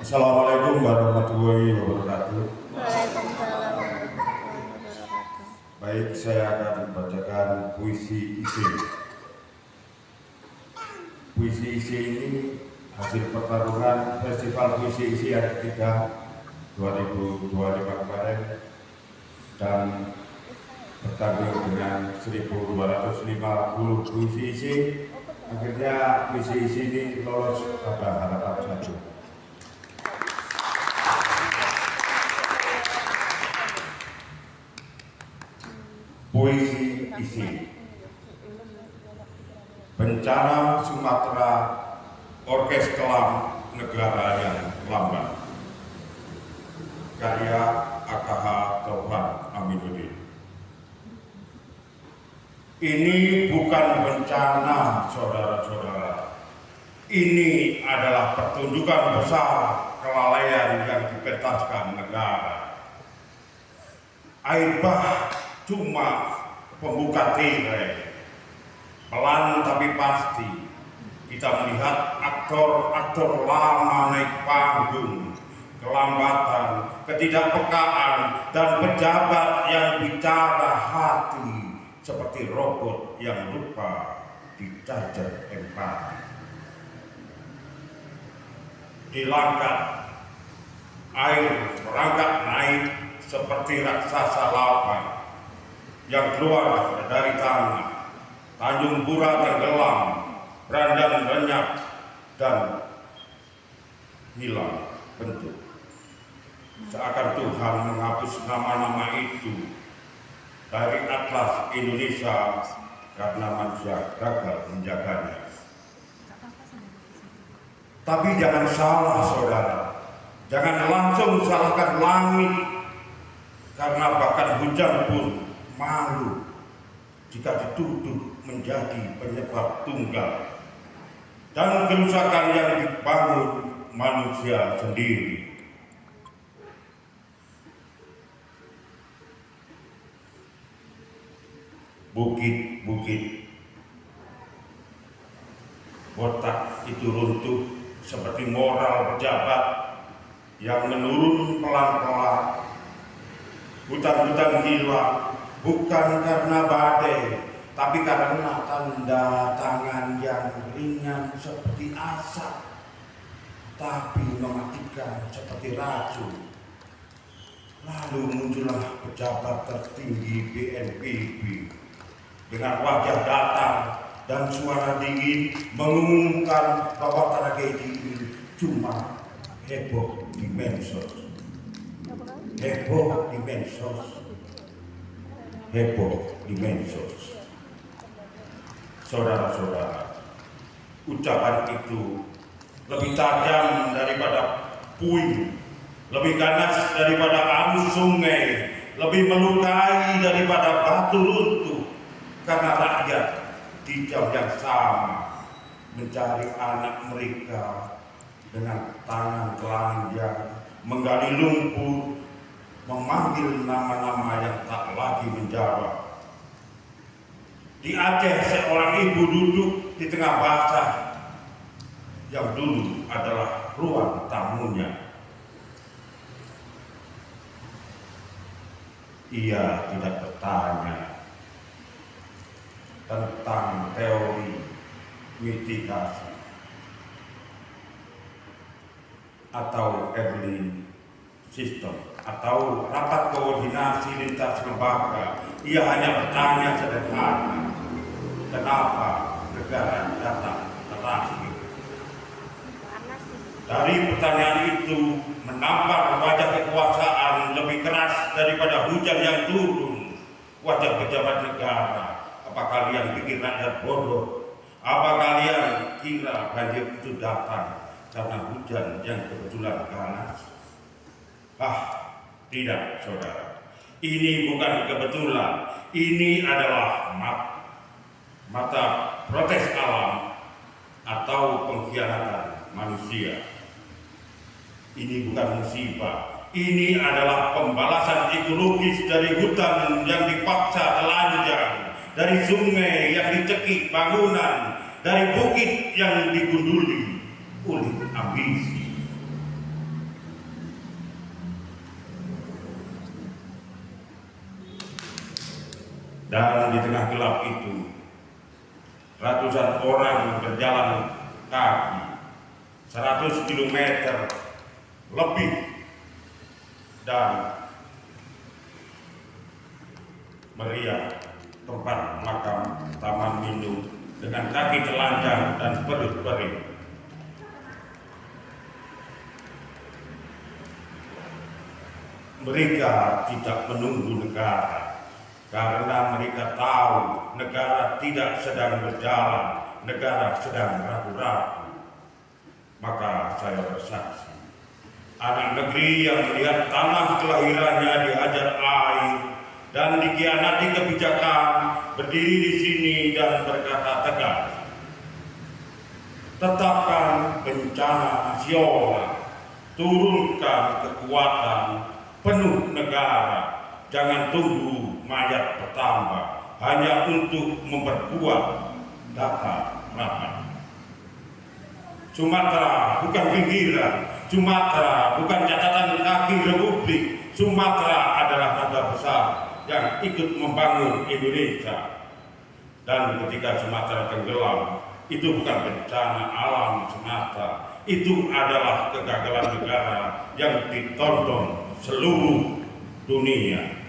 Assalamualaikum warahmatullahi wabarakatuh. Waalaikumsalam warahmatullahi wabarakatuh. Baik, saya akan membacakan puisi isi. Puisi isi ini hasil pertarungan Festival Puisi Isi yang ketiga 2025 kemarin dan bertanding dengan 1.250 puisi isi. Akhirnya puisi isi ini lolos pada harapan satu. Puisi isi. Bencana Sumatera, Orkes Kelam Negara yang Lamban. Karya AKH Taufan Aminuddin. Ini bukan bencana, saudara-saudara. Ini adalah pertunjukan besar kelalaian yang dipentaskan negara. Air bah cuma pembuka tirai, pelan tapi pasti kita melihat aktor-aktor lama naik panggung, kelambatan, ketidakpekaan, dan pejabat yang bicara hati seperti robot yang lupa dicajar empati. Dilangkat, air merangkak naik seperti raksasa lautan yang keluar dari tanah. Tanjung Pura tenggelam, Brandan lenyap, dan hilang bentuk. Seakan Tuhan menghapus nama-nama itu dari atlas Indonesia karena manusia gagal menjaganya. Tapi jangan salah, saudara. Jangan langsung salahkan langit, karena bahkan hujan pun malu jika dituduh menjadi penyebab tunggal dan kerusakan yang dibangun manusia sendiri. Bukit-bukit botak itu runtuh seperti moral pejabat yang menurun pelan-pelan. Hutan-hutan hilang bukan karena badai, tapi karena tanda tangan yang ringan seperti asap, tapi mematikan seperti racun. Lalu muncullah pejabat tertinggi BNPB dengan wajah datar dan suara dingin mengumumkan bahwa tragedi ini cuma heboh di medsos. Heboh di medsos. Heboh di medsos. Saudara-saudara, ucapan itu lebih tajam daripada puing, lebih ganas daripada arus sungai, lebih melukai daripada batu runtuh, karena rakyat di jam yang sama mencari anak mereka dengan tangan telanjang, menggali lumpur, memanggil nama-nama yang tak lagi menjawab. Di Aceh seorang ibu duduk di tengah basah yang dulu adalah ruang tamunya. Ia tidak bertanya tentang teori mitigasi atau early system atau rapat koordinasi lintas lembaga. Ia hanya bertanya sederhana, kenapa negara datang terakhir? Dari pertanyaan itu menampar wajah kekuasaan lebih keras daripada hujan yang turun. Wajah pejabat negara. Apa kalian pikir rakyat bodoh? Apa kalian kira banjir itu datang karena hujan yang kebetulan ganas? Tidak, saudara. Ini bukan kebetulan. Ini adalah mata protes alam atau pengkhianatan manusia. Ini bukan musibah. Ini adalah pembalasan ekologis dari hutan yang dipaksa telanjang, dari sungai yang dicekik bangunan, dari bukit yang digunduli oleh ambisi. Dan di tengah gelap itu, ratusan orang berjalan kaki 100 km lebih dan meriah tempat makam Taman Minum dengan kaki telanjang dan perut bering. Mereka tidak menunggu negara karena mereka tahu negara tidak sedang berjalan, negara sedang ragu-ragu. Maka saya bersaksi, anak negeri yang melihat tanah kelahirannya dihajar air dan dikhianati kebijakan berdiri di sini dan berkata tegas, tetapkan bencana nasional, turunkan kekuatan penuh negara, jangan tunggu mayat bertambah hanya untuk memperkuat data rapat. Sumatera bukan pinggiran, Sumatera bukan catatan kaki Republik, Sumatera adalah tanda besar yang ikut membangun Indonesia. Dan ketika Sumatera tenggelam, itu bukan bencana alam semata, itu adalah kegagalan negara yang ditonton seluruh dunia.